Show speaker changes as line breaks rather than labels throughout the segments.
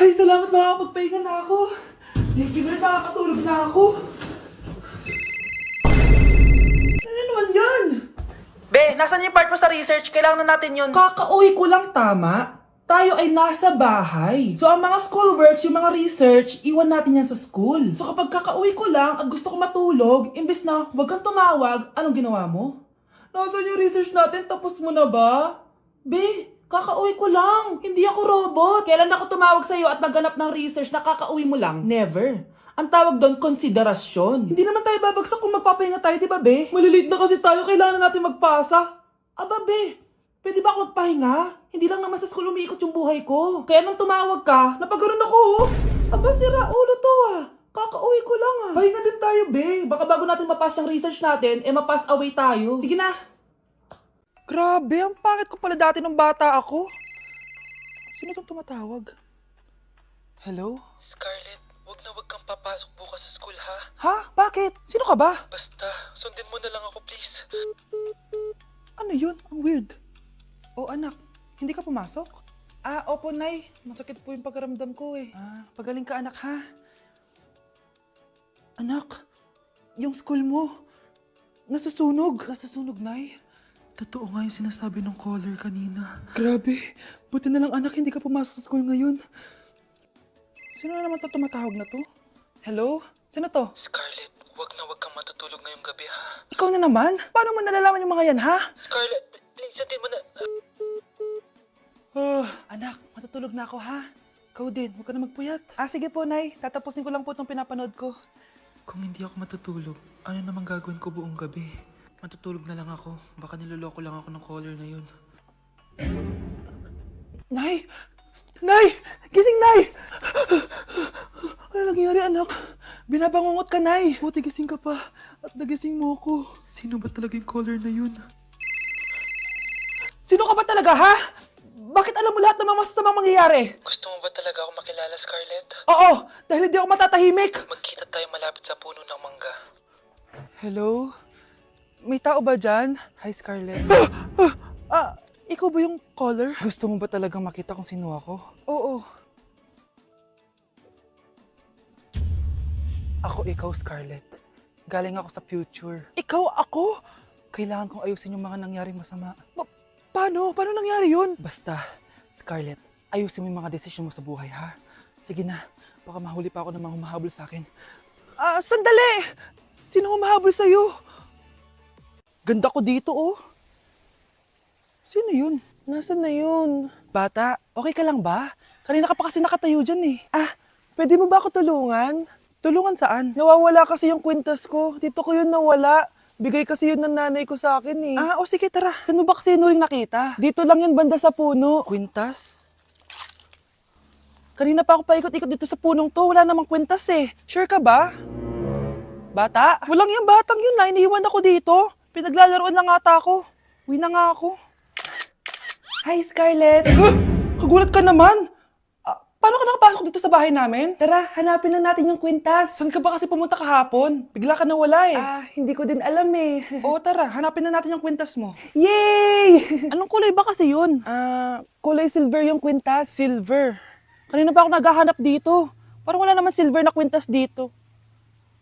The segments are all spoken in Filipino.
Ay, salamat, makakapagpahinga na ako. Hindi ko rin makakatulog na ako. Ano naman yan?
Be, nasan yung part mo sa research? Kailangan na natin yun.
Kakauwi ko lang, tama? Tayo ay nasa bahay. So, ang mga schoolworks, yung mga research, iwan natin yan sa school. So, kapag kakauwi ko lang at gusto ko matulog, imbes na wag kang tumawag, anong ginawa mo? Nasaan yung research natin? Tapos mo na ba? Be, kakauwi ko lang. Hindi ako robot. Kailan ako tumawag sa'yo at nagganap ng research na kakauwi mo lang? Never. Ang tawag doon, konsiderasyon. Hindi naman tayo babagsak kung magpapahinga tayo, di ba, be? Maliliit na kasi tayo, kailangan natin magpasa. Aba, be, pwede ba ako magpahinga? Hindi lang naman sa school umiikot yung buhay ko. Kaya nang tumawag ka, napagano'n ako, oh. Aba, sira ulo to, ah. Kakauwi ko lang, ah. Pahinga din tayo, be. Baka bago natin mapass yung research natin, mapass away tayo. Sige na. Grabe, ang pangit ko pala dati nung bata ako. Sino itong tumatawag? Hello?
Scarlett, wag na wag kang papasok bukas sa school, ha?
Ha? Bakit? Sino ka ba?
Basta, sundin mo na lang ako, please.
Ano yun? Ang weird. Oh, anak, hindi ka pumasok? Ah, opo, Nay. Masakit po yung pagkaramdam ko eh. Ah, pagaling ka, anak, ha? Anak, yung school mo, nasusunog. Nasusunog, Nay?
Totoo nga yung sinasabi ng caller kanina.
Grabe. Buti na lang, anak, hindi ka pumasok sa school ngayon. Sino na naman to tumatawag na to? Hello? Sino to?
Scarlett, wag na wag kang matutulog ngayong gabi, ha?
Ikaw na naman? Paano mo nalalaman yung mga yan, ha?
Scarlett, please, sundin mo na...
Anak, matutulog na ako, ha? Ikaw din, huwag ka na magpuyat. Ah, sige po, Nay. Tatapusin ko lang po itong pinapanood ko.
Kung hindi ako matutulog, ano namang gagawin ko buong gabi? Matutulog na lang ako. Baka niloloko lang ako ng caller na yun.
Nay! Nay! Gising, Nay! Ano nangyari, anak? Binabangungot ka, Nay. Buti gising ka pa. At nagising mo ako.
Sino ba talaga yung caller na yun?
Sino ka ba talaga, ha? Bakit alam mo lahat ng mga masasamang mangyayari?
Gusto mo ba talaga ako makilala, Scarlett?
Oo, dahil hindi ako matatahimik.
Magkita tayo malapit sa puno ng mangga.
Hello? May tao ba dyan? Hi, Scarlett. Ikaw ba yung caller? Gusto mo ba talagang makita kung sino ako? Oo. Ako ikaw, Scarlett. Galing ako sa future. Ikaw ako? Kailangan kong ayusin yung mga nangyaring masama. Paano? Paano nangyari yun? Basta, Scarlett, ayusin mo yung mga desisyon mo sa buhay, ha? Sige na, baka mahuli pa ako ng mga humahabol sa akin. Sandali! Sino humahabol sa'yo? Ganda ko dito, oh. Sino yun? Nasaan na yun? Bata, okay ka lang ba? Kanina ka pa kasi nakatayo dyan, eh. Pwede mo ba ako tulungan? Tulungan saan? Nawawala kasi yung kwintas ko. Dito ko yun nawala. Bigay kasi yun ng nanay ko sa akin, eh. O sige, tara. Saan mo ba kasi yun uling nakita? Dito lang yun, banda sa puno. Kwintas? Kanina pa ako paikot-ikot dito sa punong to. Wala namang kwintas, eh. Sure ka ba? Bata? Walang yung batang yun na. Iniiwan ako dito. Pinaglalaroan lang ata ako. Uwi na nga ako. Hi, Scarlett. Kagulat ka naman. Paano ka nakapasok dito sa bahay namin? Tara, hanapin na natin yung kwintas. Saan ka ba kasi pumunta kahapon? Bigla ka nawala, eh. Hindi ko din alam, eh. Oo, tara, hanapin na natin yung kwintas mo. Yay! Anong kulay ba kasi yun? Kulay silver yung kwintas. Silver? Kanina pa ako naghahanap dito. Parang wala naman silver na kwintas dito.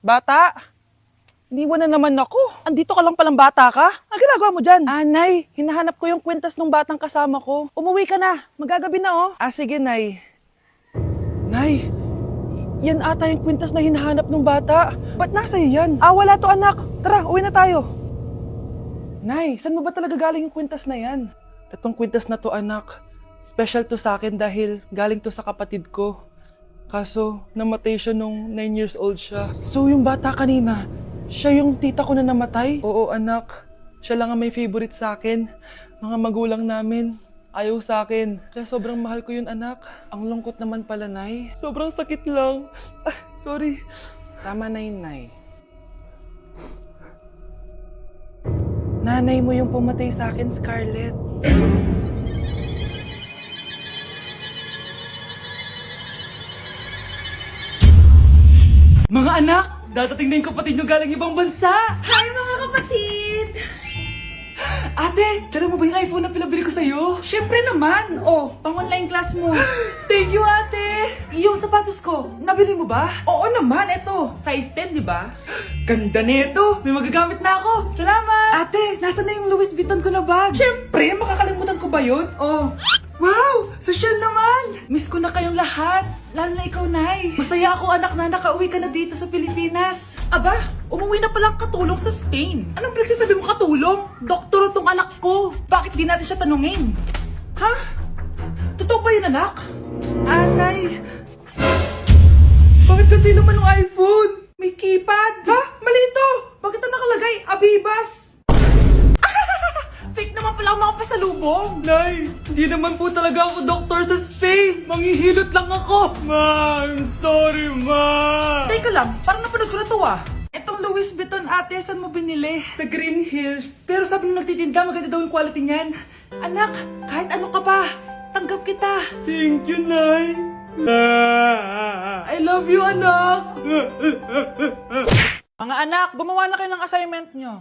Bata? Iniwan na naman ako. Andito ka lang palang bata ka? Ang ginagawa mo dyan? Nay, hinahanap ko yung kwintas ng batang kasama ko. Umuwi ka na. Magagabi na, oh. Sige, Nay. Nay, yan ata yung kwintas na hinahanap ng bata. Ba't nasa iyo yan? Wala to, anak. Tara, uwi na tayo. Nay, saan mo ba talaga galing yung kwintas na yan? Itong kwintas na to, anak, special to sa akin dahil galing to sa kapatid ko. Kaso, namatay siya nung 9 years old siya. So, yung bata kanina, siya yung tita ko na namatay? Oo, anak. Siya lang ang may favorite sa akin. Mga magulang namin, ayaw sa akin. Kaya sobrang mahal ko yun, anak. Ang lungkot naman pala, Nay. Sobrang sakit lang. Sorry. Tama na yun, Nay. Nanay mo yung pumatay sa akin, Scarlett. Mga anak, dadating na yung kapatid nyo galing ibang bansa.
Hi mga kapatid!
Ate, dala mo ba yung iPhone na pinabili ko sa'yo?
Siyempre naman! Oh, pang online class mo.
Thank you, ate! sapatos ko. Nabili mo ba? Oo naman, eto. Size 10, di ba? Ganda nito. May magagamit na ako. Salamat. Ate, nasa na yung Louis Vuitton ko na bag? Siyempre, makakalimutan ko ba yun? Oh. Wow! Social naman! Miss ko na kayong lahat. Lalo na ikaw, Nay. Masaya ako, anak, na nakauwi ka na dito sa Pilipinas. Aba, umuwi na palang katulong sa Spain. Anong pinagsasabi mo katulong? Doktor tong anak ko. Bakit di natin siya tanungin? Ha? Totoo ba yun, anak? Nay. Bakit ganti naman ng iPhone? May keypad. Ha? Mali ito. Bakit na nakalagay? Abibas. Fake naman pala ang mga pasalubong. Nay, hindi naman po talaga ako doktor sa Spain. Manghihilot lang ako. Ma, I'm sorry, ma. Teka lang, parang napanood ko na to ah. Etong Louis Vuitton ate, saan mo binili? Sa Green Hills. Pero sabi nung nagtitinda, maganda daw yung quality niyan. Anak, kahit ano ka pa, tanggap kita. Thank you, Nay. I love you, anak. Mga anak, gumawa na kayo ng assignment nyo.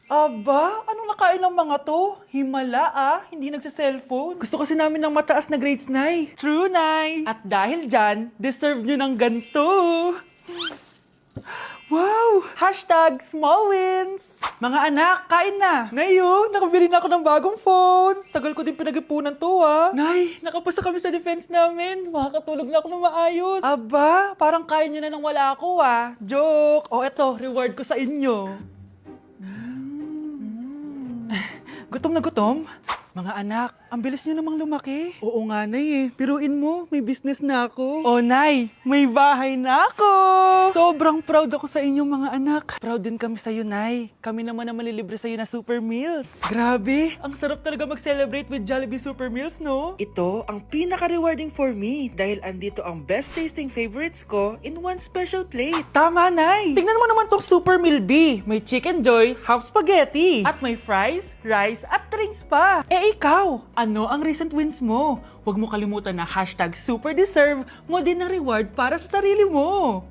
Aba, anong nakain ng mga to? Himala hindi nagsa-cellphone. Gusto kasi namin ng mataas na grades, Nay. True, Nay. At dahil dyan, deserve nyo ng ganito. Wow! Hashtag small wins! Mga anak, kain na! Ngayon, nakabili na ako ng bagong phone. Tagal ko din pinag-ipunan to, Nay, nakapasa kami sa defense namin. Makakatulog na ako ng maayos. Aba, parang kaya nyo na nang wala ako, Joke! O eto, reward ko sa inyo. Gutom na gutom? Mga anak, ang bilis niyo namang lumaki. Oo nga, Nay Piruin mo, may business na ako. Oh, Nay, may bahay na ako! Sobrang proud ako sa inyong mga anak. Proud din kami sa'yo, Nay. Kami naman na malilibre sa'yo na Super Meals. Grabe, ang sarap talaga mag-celebrate with Jollibee Super Meals, no? Ito ang pinaka-rewarding for me dahil andito ang best tasting favorites ko in one special plate. Tama, Nay! Tingnan mo naman tong Super Meal B. May Chicken Joy, half spaghetti. At may fries, rice, at drinks pa. Ikaw, ano ang recent wins mo? Huwag mo kalimutan na hashtag super deserve mo din ng reward para sa sarili mo.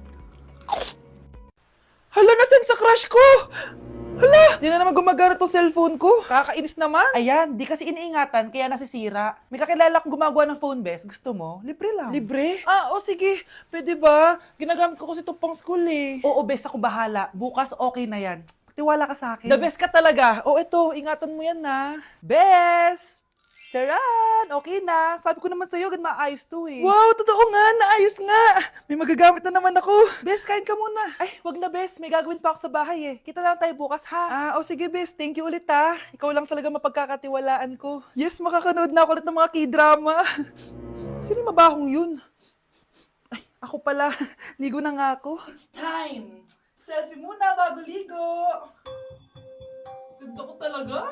Hala, nasan sa crush ko? Hala, di na naman gumagana tong cellphone ko. Kakainis naman. Ayan, di kasi iniingatan kaya nasisira. May kakilala kong gumagawa ng phone, Bes. Gusto mo? Libre lang. Libre? O sige. Pwede ba? Ginagamit ko kasi ito pang school Oo, Bes, ako bahala. Bukas okay na yan. Tiwala ka sa akin. The best ka talaga. Ito, ingatan mo yan na. Best! Charan! Okay na. Sabi ko naman sa'yo, maayos to Wow, totoo nga. Naayos nga. May magagamit na naman ako. Best, kain ka muna. Ay, wag na, Best. May gagawin pa ako sa bahay Kita na lang tayo bukas, ha? Sige, Best. Thank you ulit, Ikaw lang talaga mapagkakatiwalaan ko. Yes, makakanood na ako ulit ng mga K-drama. Sino yung mabahong yun? Ay, ako pala. Ligo na nga ako. It's time! Selfie muna bago ligo. Ganda ko talaga.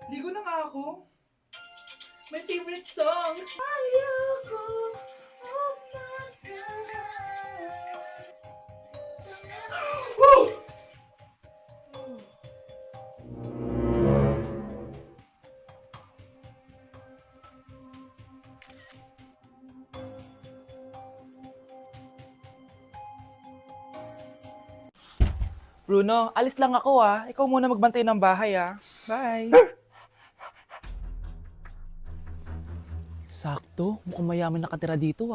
Ligo na nga ako. My favorite song. Ayoko umasahan. Woo! Bruno, alis lang ako Ikaw muna magbantay ng bahay Bye. Sakto, mukhang mayaman nakatira dito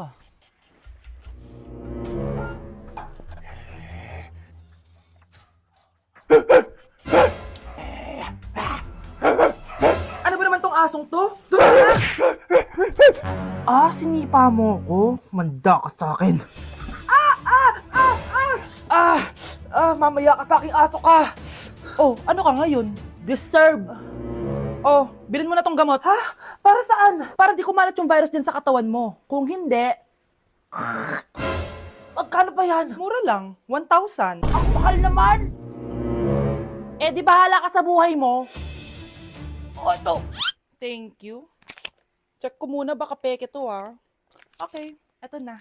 Ano ba naman tong asong to? Doon na! Sinipa mo ko? Manda ka sa akin. Mamaya ka sa aking aso ka! Ano ka ngayon? Deserve! Bilhin mo na tong gamot. Ha? Para saan? Para di kumalat yung virus din sa katawan mo. Kung hindi... Magkano pa yan? Mura lang. 1,000. Ang mahal naman! Di bahala ka sa buhay mo. Ito. Thank you. Check ko muna, baka peke to Okay, eto na.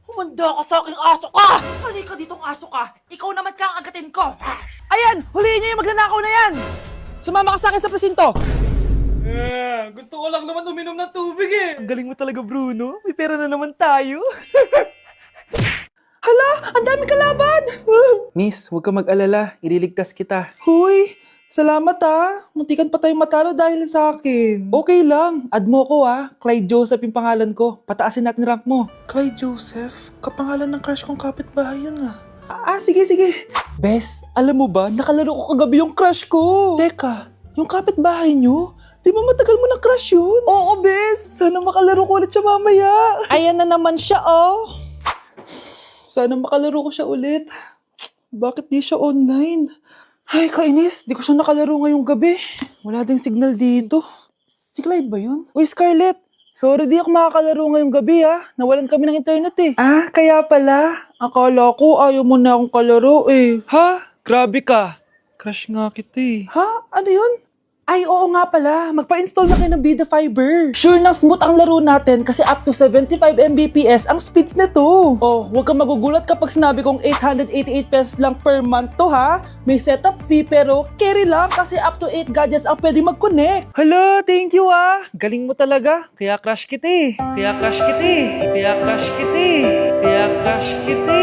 Humanda ka sa aking aso ka! Halika ditong aso ka! Ikaw naman kakagatin ko! Ayan! Huliin niyo yung magnanakaw na yan! Sumama ka sa akin sa presinto! Gusto ko lang naman uminom ng tubig Ang galing mo talaga, Bruno. May pera na naman tayo. Hala! Ang dami kalaban! Miss, huwag ka mag-alala. Ililigtas kita. Huy! Salamat muntikan pa tayong matalo dahil sa akin. Okay lang, add mo ko Clyde Joseph yung pangalan ko. Pataasin natin rank mo.
Clyde Joseph? Kapangalan ng crush kong kapitbahay yun ah.
Sige. Bes, alam mo ba, nakalaro ko kagabi yung crush ko. Teka, yung kapitbahay nyo? Di ba matagal mo na crush yun? Oo, Bes. Sana makalaro ko ulit siya mamaya. Ayan na naman siya, Sana makalaro ko siya ulit. Bakit di siya online? Ay, kainis. Di ko siya nakalaro ngayong gabi. Wala ding signal dito. Si Clyde ba yun? Uy, Scarlett. Sorry, di ako makakalaro ngayong gabi Nawalan kami ng internet kaya pala. Akala ko ayaw mo na akong kalaro Ha? Grabe ka. Crush nga kita Ha? Ano yun? Ay, oo nga pala. Magpa-install na kayo ng Bida Fiber. Sure na smooth ang laro natin kasi up to 75 Mbps ang speeds nito. Oh, huwag kang magugulat kapag sinabi kong 888 pesos lang per month to May setup fee pero carry lang kasi up to 8 gadgets ang pwede mag-connect. Hala, thank you Galing mo talaga. Kaya crush kita Kaya crush kita Kaya crush kita Kaya crush kita